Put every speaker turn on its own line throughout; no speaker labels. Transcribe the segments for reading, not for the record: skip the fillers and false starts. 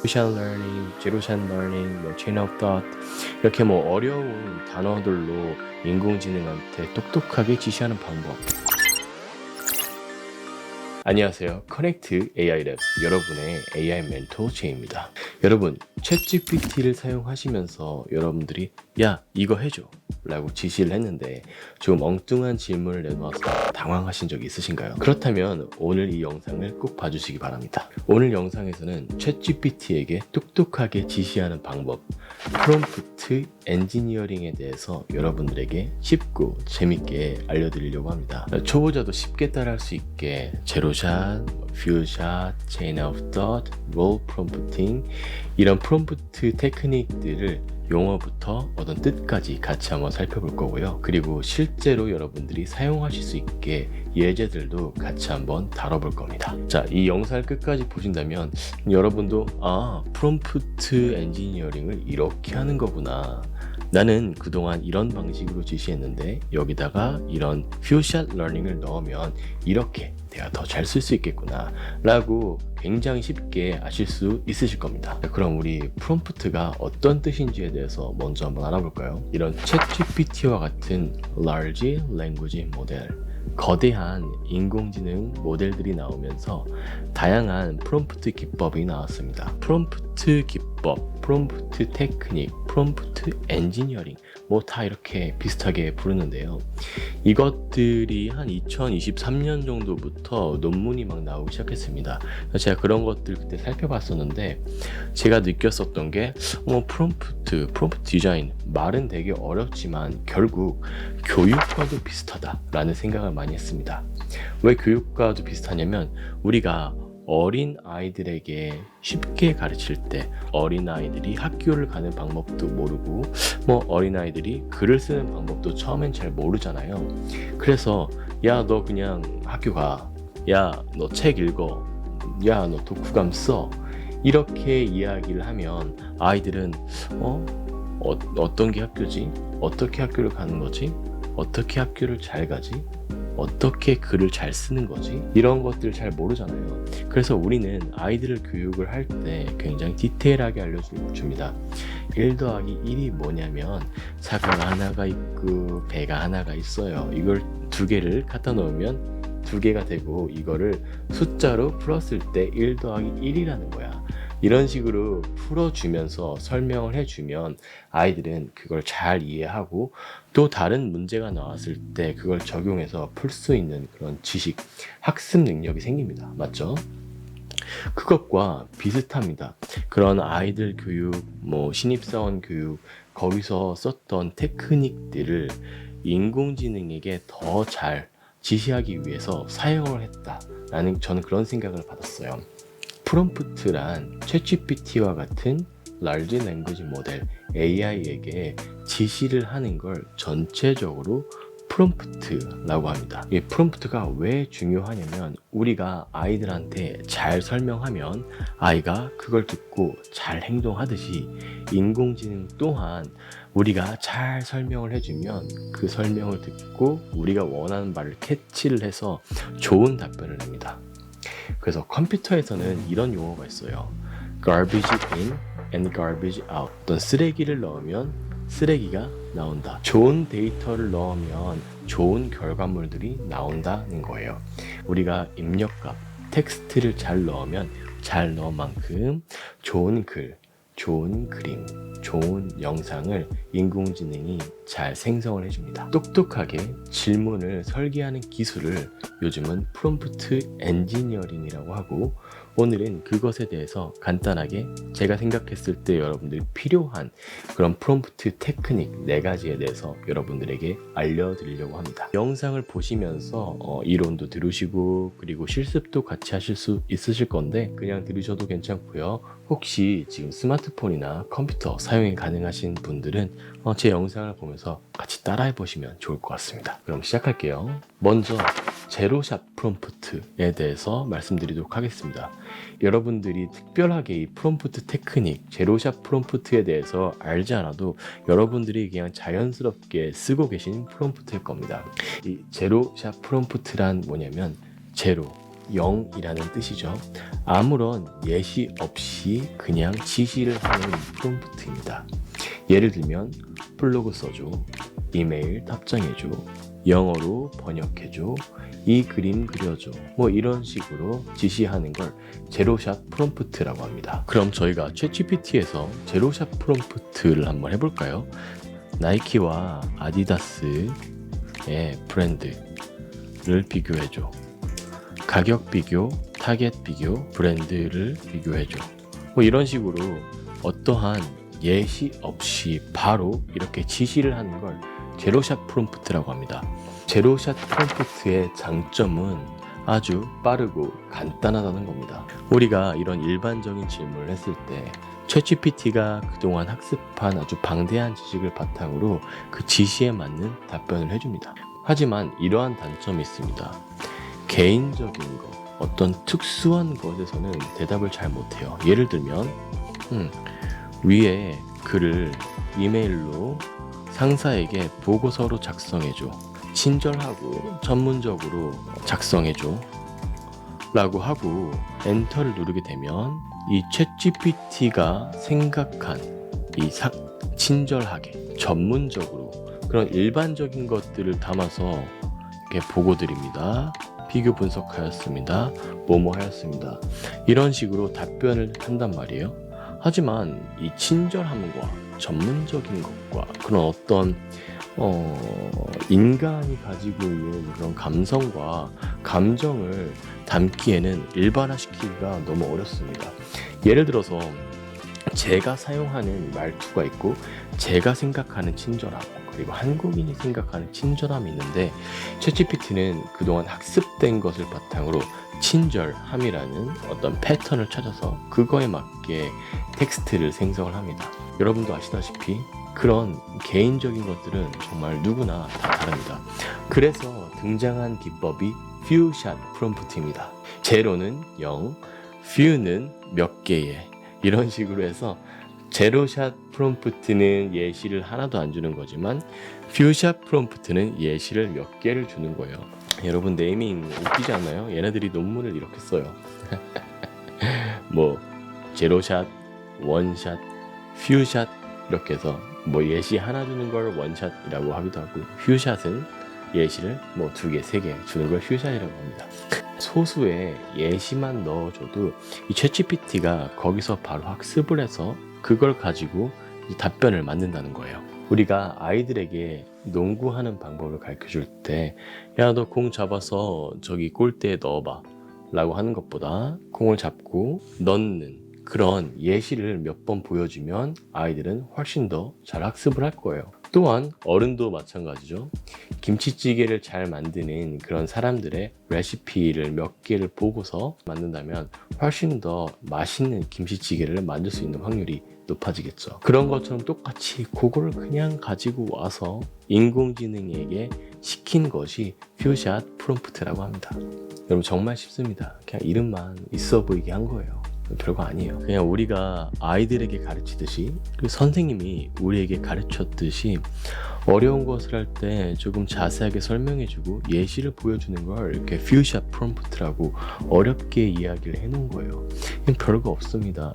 machine learning, 제로샷 러닝, 뭐 chain of thought 이렇게 뭐 어려운 단어들로 인공지능한테 똑똑하게 지시하는 방법. 안녕하세요. 커넥트 AI 랩 여러분의 AI 멘토 제이입니다. 여러분, 챗GPT를 사용하시면서 여러분들이 야, 이거 해줘 라고 지시를 했는데 좀 엉뚱한 질문을 내놓아서 당황하신 적이 있으신가요? 그렇다면 오늘 이 영상을 꼭 봐주시기 바랍니다. 오늘 영상에서는 챗GPT에게 똑똑하게 지시하는 방법, 프롬프트 엔지니어링에 대해서 여러분들에게 쉽고 재밌게 알려드리려고 합니다. 초보자도 쉽게 따라할 수 있게 제로샷, 퓨샷, 체인 오브 닷, 롤 프롬프팅 이런 프롬프트 테크닉들을 용어부터 어떤 뜻까지 같이 한번 살펴볼 거고요. 그리고 실제로 여러분들이 사용하실 수 있게 예제들도 같이 한번 다뤄볼 겁니다. 자, 이 영상을 끝까지 보신다면 여러분도 프롬프트 엔지니어링을 이렇게 하는 거구나. 나는 그동안 이런 방식으로 지시했는데 여기다가 이런 퓨샷 러닝을 넣으면 이렇게 내가 더 잘 쓸 수 있겠구나 라고 굉장히 쉽게 아실 수 있으실 겁니다. 그럼 우리 프롬프트가 어떤 뜻인지에 대해서 먼저 한번 알아볼까요? 이런 챗GPT와 같은 Large Language Model, 거대한 인공지능 모델들이 나오면서 다양한 프롬프트 기법이 나왔습니다. 프롬프트 기법, 프롬프트 테크닉, 프롬프트 엔지니어링 뭐 다 이렇게 비슷하게 부르는데요. 이것들이 한 2023년 정도부터 논문이 막 나오기 시작했습니다. 제가 그런 것들 그때 살펴봤었는데 제가 느꼈었던 게 프롬프트 디자인 말은 되게 어렵지만 결국 교육과도 비슷하다라는 생각을 많이 했습니다. 왜 교육과도 비슷하냐면 우리가 어린 아이들에게 쉽게 가르칠 때 어린 아이들이 학교를 가는 방법도 모르고 어린 아이들이 글을 쓰는 방법도 처음엔 잘 모르잖아요. 그래서 야, 너 그냥 학교 가. 야, 너 책 읽어. 야, 너 독후감 써. 이렇게 이야기를 하면 아이들은 어떤 게 학교지? 어떻게 학교를 가는 거지? 어떻게 학교를 잘 가지? 어떻게 글을 잘 쓰는 거지? 이런 것들 잘 모르잖아요. 그래서 우리는 아이들을 교육을 할 때 굉장히 디테일하게 알려줍니다. 1 더하기 1이 뭐냐면 사과가 하나가 있고 배가 하나가 있어요. 이걸 두 개를 갖다 놓으면 두 개가 되고 이거를 숫자로 풀었을 때 1 더하기 1이라는 거야. 이런 식으로 풀어주면서 설명을 해주면 아이들은 그걸 잘 이해하고 또 다른 문제가 나왔을 때 그걸 적용해서 풀 수 있는 그런 지식, 학습 능력이 생깁니다. 맞죠? 그것과 비슷합니다. 그런 아이들 교육, 신입사원 교육, 거기서 썼던 테크닉들을 인공지능에게 더 잘 지시하기 위해서 사용을 했다라는 저는 그런 생각을 받았어요. 프롬프트란 챗GPT와 같은 large language model AI에게 지시를 하는 걸 전체적으로 프롬프트라고 합니다. 이 프롬프트가 왜 중요하냐면 우리가 아이들한테 잘 설명하면 아이가 그걸 듣고 잘 행동하듯이 인공지능 또한 우리가 잘 설명을 해주면 그 설명을 듣고 우리가 원하는 말을 캐치를 해서 좋은 답변을 냅니다. 그래서 컴퓨터에서는 이런 용어가 있어요. garbage in and garbage out. 어떤 쓰레기를 넣으면 쓰레기가 나온다. 좋은 데이터를 넣으면 좋은 결과물들이 나온다는 거예요. 우리가 입력값, 텍스트를 잘 넣으면 잘 넣은 만큼 좋은 글, 좋은 그림, 좋은 영상을 인공지능이 잘 생성을 해줍니다. 똑똑하게 질문을 설계하는 기술을 요즘은 프롬프트 엔지니어링이라고 하고 오늘은 그것에 대해서 간단하게 제가 생각했을 때 여러분들이 필요한 그런 프롬프트 테크닉 4가지에 대해서 여러분들에게 알려드리려고 합니다. 영상을 보시면서 이론도 들으시고 그리고 실습도 같이 하실 수 있으실 건데 그냥 들으셔도 괜찮고요. 혹시 지금 스마트폰이나 컴퓨터 사용이 가능하신 분들은 제 영상을 보면서 같이 따라해 보시면 좋을 것 같습니다. 그럼 시작할게요. 먼저 제로샷 프롬프트에 대해서 말씀드리도록 하겠습니다. 여러분들이 특별하게 이 프롬프트 테크닉, 제로샷 프롬프트에 대해서 알지 않아도 여러분들이 그냥 자연스럽게 쓰고 계신 프롬프트일 겁니다. 이 제로샷 프롬프트란 뭐냐면 제로, 0이라는 뜻이죠. 아무런 예시 없이 그냥 지시를 하는 프롬프트입니다. 예를 들면 블로그 써줘, 이메일 답장해줘, 영어로 번역해줘, 이 그림 그려줘, 뭐 이런 식으로 지시하는 걸 제로샷 프롬프트라고 합니다. 그럼 저희가 챗GPT에서 제로샷 프롬프트를 한번 해볼까요? 나이키와 아디다스의 브랜드를 비교해줘, 가격 비교, 타겟 비교, 브랜드를 비교해줘, 뭐 이런 식으로 어떠한 예시 없이 바로 이렇게 지시를 하는 걸 제로샷 프롬프트라고 합니다. 제로샷 프롬프트의 장점은 아주 빠르고 간단하다는 겁니다. 우리가 이런 일반적인 질문을 했을 때 챗GPT가 그동안 학습한 아주 방대한 지식을 바탕으로 그 지시에 맞는 답변을 해줍니다. 하지만 이러한 단점이 있습니다. 개인적인 것, 어떤 특수한 것에서는 대답을 잘 못해요. 예를 들면 위에 글을 이메일로 상사에게 보고서로 작성해줘, 친절하고 전문적으로 작성해줘 라고 하고 엔터를 누르게 되면 이 챗GPT가 생각한 이 친절하게 전문적으로 그런 일반적인 것들을 담아서 이렇게 보고 드립니다. 비교 분석하였습니다. 뭐뭐 하였습니다. 이런 식으로 답변을 한단 말이에요. 하지만 이 친절함과 전문적인 것과 그런 어떤 인간이 가지고 있는 그런 감성과 감정을 담기에는 일반화시키기가 너무 어렵습니다. 예를 들어서 제가 사용하는 말투가 있고 제가 생각하는 친절함, 그리고 한국인이 생각하는 친절함이 있는데 챗GPT는 그동안 학습된 것을 바탕으로 친절함이라는 어떤 패턴을 찾아서 그거에 맞게 텍스트를 생성을 합니다. 여러분도 아시다시피 그런 개인적인 것들은 정말 누구나 다 다릅니다. 그래서 등장한 기법이 퓨샷 프롬프트입니다. 제로는 0, 퓨는 몇 개의, 이런 식으로 해서 제로샷 프롬프트는 예시를 하나도 안 주는 거지만 퓨샷 프롬프트는 예시를 몇 개를 주는 거예요. 여러분 네이밍 웃기지 않나요? 얘네들이 논문을 이렇게 써요. 뭐 제로샷, 원샷, 퓨샷 이렇게 해서 뭐 예시 하나 주는 걸 원샷이라고 하기도 하고 퓨샷은 예시를 뭐 2개, 3개 주는 걸 퓨샷이라고 합니다. 소수의 예시만 넣어줘도 이 챗GPT가 거기서 바로 학습을 해서 그걸 가지고 답변을 만든다는 거예요. 우리가 아이들에게 농구하는 방법을 가르쳐 줄 때 야, 너 공 잡아서 저기 골대에 넣어봐 라고 하는 것보다 공을 잡고 넣는 그런 예시를 몇 번 보여주면 아이들은 훨씬 더 잘 학습을 할 거예요. 또한 어른도 마찬가지죠. 김치찌개를 잘 만드는 그런 사람들의 레시피를 몇 개를 보고서 만든다면 훨씬 더 맛있는 김치찌개를 만들 수 있는 확률이 높아지겠죠. 그런 것처럼 똑같이 그걸 그냥 가지고 와서 인공지능에게 시킨 것이 퓨샷 프롬프트라고 합니다. 여러분 정말 쉽습니다. 그냥 이름만 있어 보이게 한 거예요. 별거 아니에요. 그냥 우리가 아이들에게 가르치듯이 그 선생님이 우리에게 가르쳤듯이 어려운 것을 할 때 조금 자세하게 설명해주고 예시를 보여주는 걸 이렇게 퓨샷 프롬프트라고 어렵게 이야기를 해놓은 거예요. 그냥 별거 없습니다.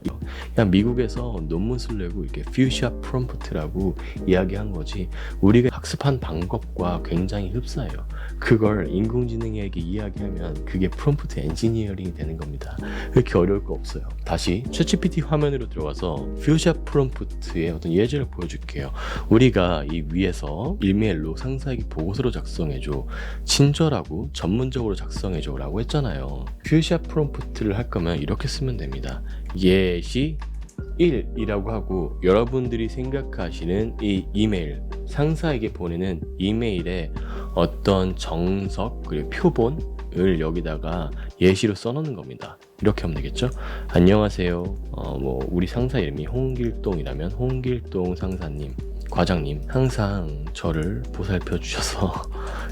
그냥 미국에서 논문 쓰려고 이렇게 퓨샷 프롬프트라고 이야기한 거지 우리가 학습한 방법과 굉장히 흡사해요. 그걸 인공지능에게 이야기하면 그게 프롬프트 엔지니어링이 되는 겁니다. 그렇게 어려울 거 없어요. 다시 챗GPT 화면으로 들어가서 퓨샷 프롬프트의 어떤 예제를 보여줄게요. 우리가 이 위에서 이메일로 상사에게 보고서로 작성해줘, 친절하고 전문적으로 작성해줘 라고 했잖아요. 퓨샷 프롬프트를 할 거면 이렇게 쓰면 됩니다. 예시 1이라고 하고 여러분들이 생각하시는 이 이메일, 상사에게 보내는 이메일에 어떤 정석 그리고 표본을 여기다가 예시로 써놓는 겁니다. 이렇게 하면 되겠죠? 안녕하세요. 뭐 우리 상사 이름이 홍길동이라면 홍길동 상사님, 과장님 항상 저를 보살펴 주셔서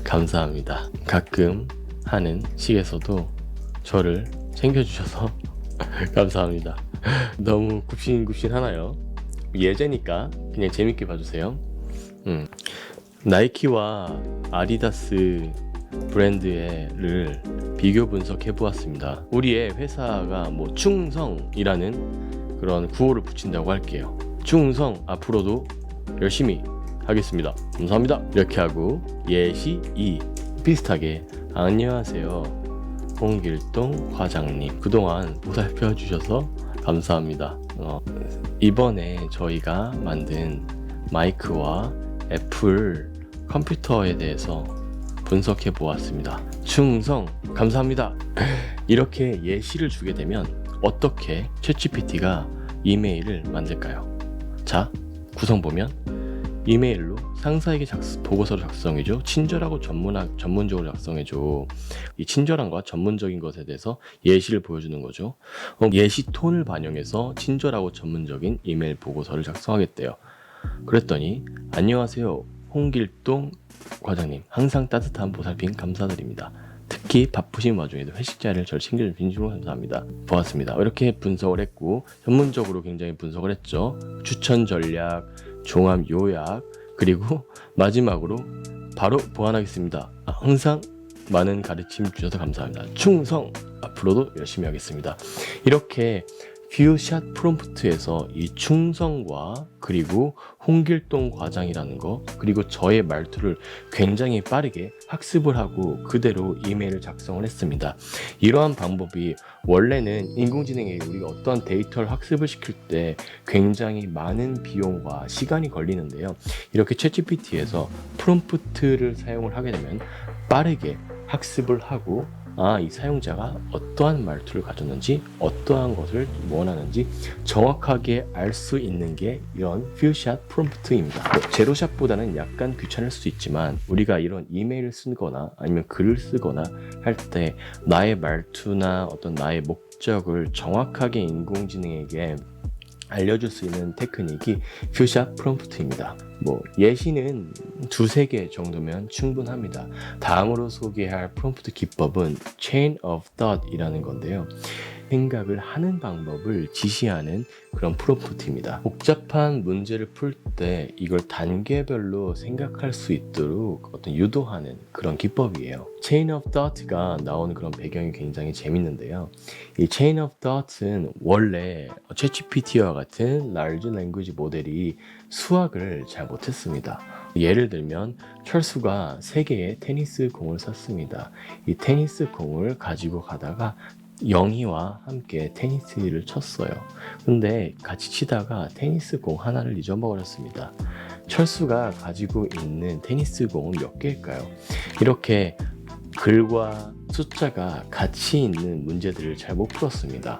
감사합니다. 가끔 하는 식에서도 저를 챙겨주셔서 감사합니다. 너무 굽신굽신하나요? 예제니까 그냥 재밌게 봐주세요. 나이키와 아디다스 브랜드를 비교 분석해 보았습니다. 우리의 회사가 뭐 충성이라는 그런 구호를 붙인다고 할게요. 충성, 앞으로도 열심히 하겠습니다. 감사합니다. 이렇게 하고 예시 2 비슷하게 안녕하세요 홍길동 과장님, 그동안 보살펴 주셔서 감사합니다. 이번에 저희가 만든 마이크와 애플 컴퓨터에 대해서 분석해 보았습니다. 충성 감사합니다. 이렇게 예시를 주게 되면 어떻게 챗GPT가 이메일을 만들까요? 자, 구성 보면 이메일로 상사에게 보고서를 작성해줘, 친절하고 전문적으로 작성해줘. 이 친절함과 전문적인 것에 대해서 예시를 보여주는 거죠. 예시 톤을 반영해서 친절하고 전문적인 이메일 보고서를 작성하겠대요. 그랬더니 안녕하세요 홍길동 과장님, 항상 따뜻한 보살핌 감사드립니다. 특히 바쁘신 와중에도 회식 자리를 저를 챙겨주신 진심으로 감사합니다. 보았습니다. 이렇게 분석을 했고 전문적으로 굉장히 분석을 했죠. 추천 전략, 종합 요약, 그리고 마지막으로 바로 보완하겠습니다. 항상 많은 가르침 주셔서 감사합니다. 충성! 앞으로도 열심히 하겠습니다. 이렇게 퓨샷 프롬프트에서 이 충성과 그리고 홍길동 과장이라는 거, 그리고 저의 말투를 굉장히 빠르게 학습을 하고 그대로 이메일을 작성을 했습니다. 이러한 방법이 원래는 인공지능에 우리가 어떠한 데이터를 학습을 시킬 때 굉장히 많은 비용과 시간이 걸리는데요. 이렇게 챗GPT에서 프롬프트를 사용을 하게 되면 빠르게 학습을 하고 이 사용자가 어떠한 말투를 가졌는지, 어떠한 것을 원하는지 정확하게 알 수 있는 게 이런 퓨샷 프롬프트입니다. 제로샷보다는 약간 귀찮을 수 있지만 우리가 이런 이메일을 쓰거나 아니면 글을 쓰거나 할 때 나의 말투나 어떤 나의 목적을 정확하게 인공지능에게 알려줄 수 있는 테크닉이 퓨샷 프롬프트입니다. 예시는 2-3개 정도면 충분합니다. 다음으로 소개할 프롬프트 기법은 Chain of Thought 이라는 건데요. 생각을 하는 방법을 지시하는 그런 프롬프트입니다. 복잡한 문제를 풀 때 이걸 단계별로 생각할 수 있도록 어떤 유도하는 그런 기법이에요. Chain of Thought가 나오는 그런 배경이 굉장히 재밌는데요. 이 Chain of Thought은 원래 챗GPT와 같은 Large Language 모델이 수학을 잘 못했습니다. 예를 들면 철수가 3개의 테니스 공을 샀습니다. 이 테니스 공을 가지고 가다가 영희와 함께 테니스를 쳤어요. 근데 같이 치다가 테니스 공 하나를 잊어버렸습니다. 철수가 가지고 있는 테니스 공은 몇 개일까요? 이렇게 글과 숫자가 같이 있는 문제들을 잘 못 풀었습니다.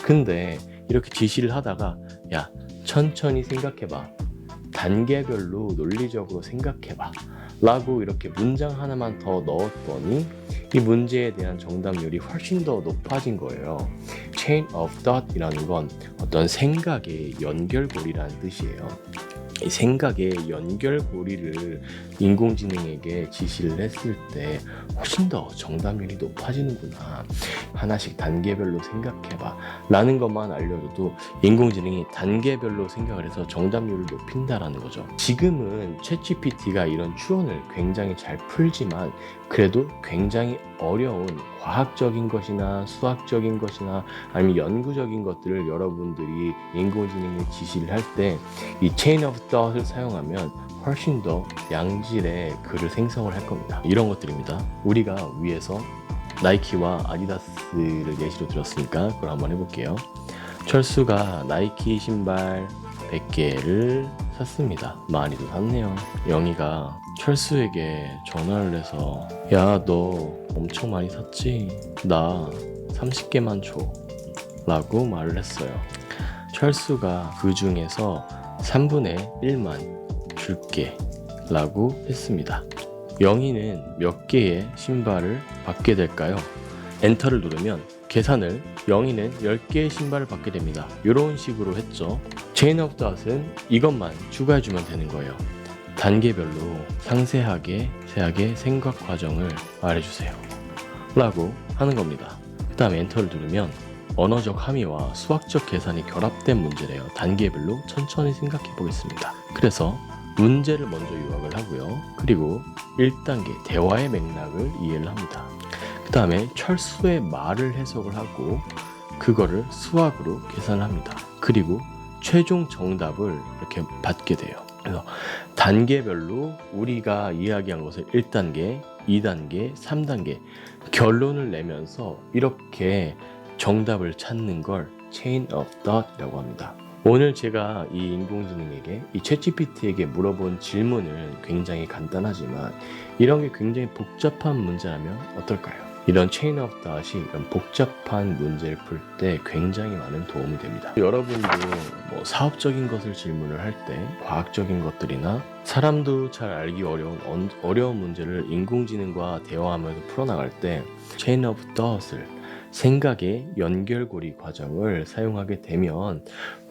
근데 이렇게 지시를 하다가 야, 천천히 생각해봐, 단계별로 논리적으로 생각해봐 라고 이렇게 문장 하나만 더 넣었더니 이 문제에 대한 정답률이 훨씬 더 높아진 거예요. Chain of Thought 이라는 건 어떤 생각의 연결고리라는 뜻이에요. 이 생각의 연결고리를 인공지능에게 지시를 했을 때 훨씬 더 정답률이 높아지는구나, 하나씩 단계별로 생각해봐 라는 것만 알려줘도 인공지능이 단계별로 생각을 해서 정답률을 높인다라는 거죠. 지금은 챗GPT가 이런 추론을 굉장히 잘 풀지만 그래도 굉장히 어려운 과학적인 것이나 수학적인 것이나 아니면 연구적인 것들을 여러분들이 인공지능에 지시를 할 때 이 Chain of Thought을 사용하면 훨씬 더 양질의 글을 생성을 할 겁니다. 이런 것들입니다. 우리가 위에서 나이키와 아디다스를 예시로 들었으니까 그걸 한번 해볼게요. 철수가 나이키 신발 100개를 샀습니다. 많이도 샀네요. 영희가 철수에게 전화를 해서 야, 너 엄청 많이 샀지? 나 30개만 줘 라고 말을 했어요. 철수가 그 중에서 3분의 1만 줄게 라고 했습니다. 영희는 몇 개의 신발을 받게 될까요? 엔터를 누르면 계산을 영희는 10개의 신발을 받게 됩니다. 이런 식으로 했죠. Chain of Thought은 이것만 추가해주면 되는 거예요. 단계별로 상세하게 생각 과정을 말해주세요 라고 하는 겁니다. 그 다음에 엔터를 누르면 언어적 함의와 수학적 계산이 결합된 문제래요. 단계별로 천천히 생각해 보겠습니다. 그래서 문제를 먼저 요약을 하고요. 그리고 1단계 대화의 맥락을 이해를 합니다. 그 다음에 철수의 말을 해석을 하고 그거를 수학으로 계산합니다. 그리고 최종 정답을 이렇게 받게 돼요. 그래서 단계별로 우리가 이야기한 것을 1단계, 2단계, 3단계 결론을 내면서 이렇게 정답을 찾는 걸 Chain of Thought이라고 합니다. 오늘 제가 이 인공지능에게, 이 챗GPT에게 물어본 질문은 굉장히 간단하지만 이런 게 굉장히 복잡한 문제라면 어떨까요? 이런 체인 오브 닷이 이런 복잡한 문제를 풀 때 굉장히 많은 도움이 됩니다. 여러분도 뭐 사업적인 것을 질문을 할 때 과학적인 것들이나 사람도 잘 알기 어려운 문제를 인공지능과 대화하면서 풀어나갈 때 체인 오브 닷을 생각의 연결고리 과정을 사용하게 되면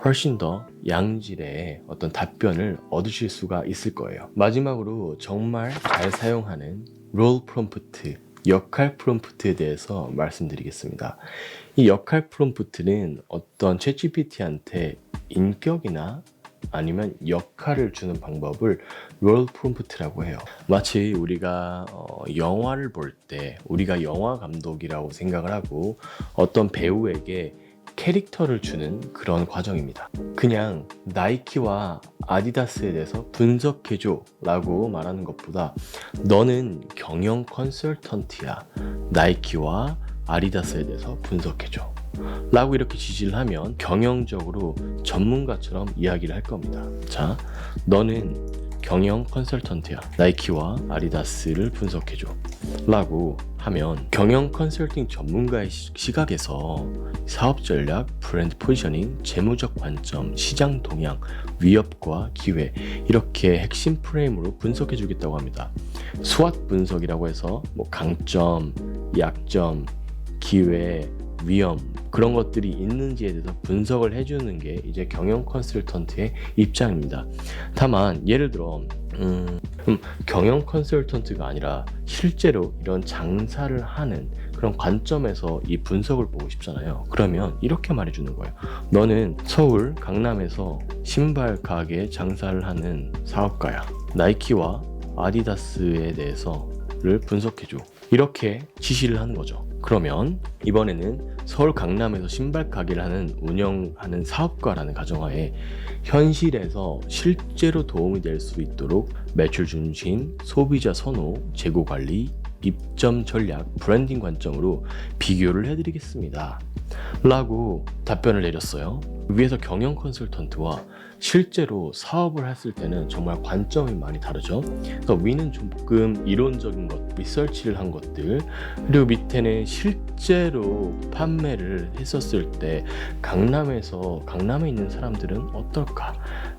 훨씬 더 양질의 어떤 답변을 얻으실 수가 있을 거예요. 마지막으로 정말 잘 사용하는 롤 프롬프트, 역할 프롬프트에 대해서 말씀드리겠습니다. 이 역할 프롬프트는 어떤 챗GPT한테 인격이나 아니면 역할을 주는 방법을 롤 프롬프트라고 해요. 마치 우리가 영화를 볼 때 우리가 영화 감독이라고 생각을 하고 어떤 배우에게 캐릭터를 주는 그런 과정입니다. 그냥 나이키와 아디다스에 대해서 분석해줘 라고 말하는 것보다 너는 경영 컨설턴트야, 나이키와 아디다스에 대해서 분석해줘 라고 이렇게 지시를 하면 경영적으로 전문가처럼 이야기를 할 겁니다. 자, 너는 경영 컨설턴트야, 나이키와 아디다스를 분석해줘 라고 하면 경영 컨설팅 전문가의 시각에서 사업 전략, 브랜드 포지셔닝, 재무적 관점, 시장 동향, 위협과 기회 이렇게 핵심 프레임으로 분석해 주겠다고 합니다. 스왓 분석이라고 해서 뭐 강점, 약점, 기회, 위험 그런 것들이 있는지에 대해서 분석을 해주는 게 이제 경영 컨설턴트의 입장입니다. 다만 예를 들어 경영 컨설턴트가 아니라 실제로 이런 장사를 하는 그런 관점에서 이 분석을 보고 싶잖아요. 그러면 이렇게 말해주는 거예요. 너는 서울 강남에서 신발 가게 장사를 하는 사업가야. 나이키와 아디다스에 대해서를 분석해줘. 이렇게 지시를 하는 거죠. 그러면 이번에는 서울 강남에서 신발 가게를 운영하는 사업가라는 가정하에 현실에서 실제로 도움이 될 수 있도록 매출 중심, 소비자 선호, 재고 관리, 입점 전략, 브랜딩 관점으로 비교를 해드리겠습니다 라고 답변을 내렸어요. 위에서 경영 컨설턴트와 실제로 사업을 했을 때는 정말 관점이 많이 다르죠. 그러니까 위는 조금 이론적인 것, 리서치를 한 것들, 그리고 밑에는 실제로 판매를 했었을 때 강남에 있는 사람들은 어떨까?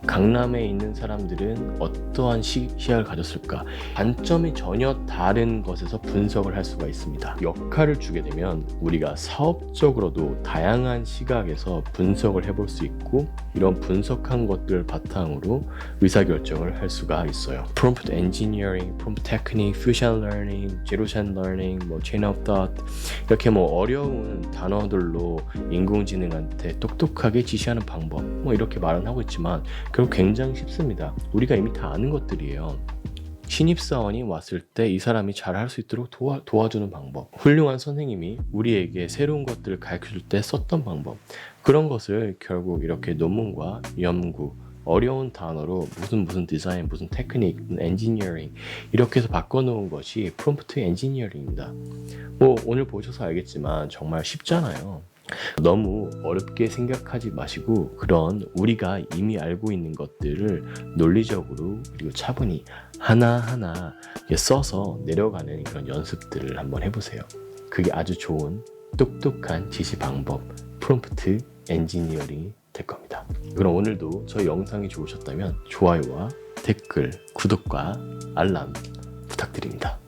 강남에 있는 사람들은 어떠한 시야를 가졌을까? 관점이 전혀 다른 것에서 분석을 할 수가 있습니다. 역할을 주게 되면 우리가 사업적으로도 다양한 시각에서 분석을 해볼 수 있고 이런 분석한 것들 바탕으로 의사결정을 할 수가 있어요. Prompt Engineering, Prompt Technique, Fusion Learning, Zero-Shot Learning, Chain of Thought 이렇게 어려운 단어들로 인공지능한테 똑똑하게 지시하는 방법 이렇게 말은 하고 있지만 결국 굉장히 쉽습니다. 우리가 이미 다 아는 것들이에요. 신입사원이 왔을 때 이 사람이 잘 할 수 있도록 도와주는 방법, 훌륭한 선생님이 우리에게 새로운 것들을 가르쳐줄 때 썼던 방법, 그런 것을 결국 이렇게 논문과 연구, 어려운 단어로 무슨 디자인, 무슨 테크닉, 무슨 엔지니어링 이렇게 해서 바꿔놓은 것이 프롬프트 엔지니어링입니다. 오늘 보셔서 알겠지만 정말 쉽잖아요. 너무 어렵게 생각하지 마시고 그런 우리가 이미 알고 있는 것들을 논리적으로 그리고 차분히 하나하나 써서 내려가는 그런 연습들을 한번 해보세요. 그게 아주 좋은 똑똑한 지시 방법, 프롬프트 엔지니어링이 될 겁니다. 그럼 오늘도 저희 영상이 좋으셨다면 좋아요와 댓글, 구독과 알람 부탁드립니다.